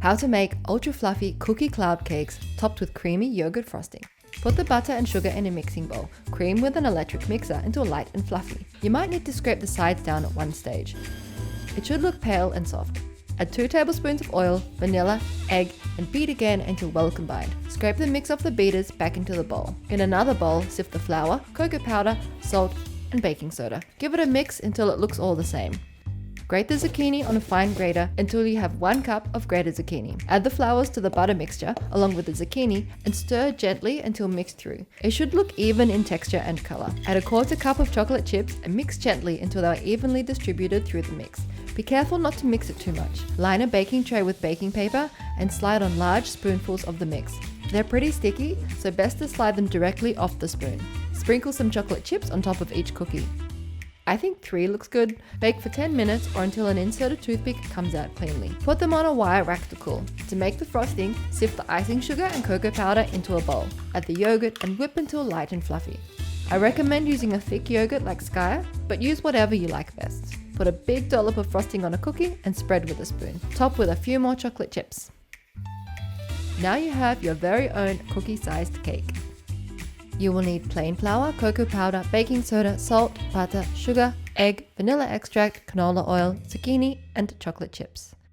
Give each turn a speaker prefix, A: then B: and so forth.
A: How to make ultra fluffy cookie cloud cakes topped with creamy yogurt frosting. Put the butter and sugar in a mixing bowl. Cream with an electric mixer until light and fluffy. You might need to scrape the sides down at one stage. It should look pale and soft. Add 2 tablespoons of oil, vanilla, egg, and beat again until well combined. Scrape the mix of the beaters back into the bowl. In another bowl, sift the flour, cocoa powder, salt, and baking soda. Give it a mix until it looks all the same. Grate the zucchini on a fine grater until you have 1 cup of grated zucchini. Add the flowers to the butter mixture along with the zucchini and stir gently until mixed through. It should look even in texture and color. Add a 1/4 cup of chocolate chips and mix gently until they are evenly distributed through the mix. Be careful not to mix it too much. Line a baking tray with baking paper and slide on large spoonfuls of the mix. They're pretty sticky, so best to slide them directly off the spoon. Sprinkle some chocolate chips on top of each cookie. I think 3 looks good. Bake for 10 minutes or until an inserted toothpick comes out cleanly. Put them on a wire rack to cool. To make the frosting, sift the icing sugar and cocoa powder into a bowl. Add the yogurt and whip until light and fluffy. I recommend using a thick yogurt like Skye, but use whatever you like best. Put a big dollop of frosting on a cookie and spread with a spoon. Top with a few more chocolate chips. Now you have your very own cookie-sized cake. You will need plain flour, cocoa powder, baking soda, salt, butter, sugar, egg, vanilla extract, canola oil, zucchini, and chocolate chips.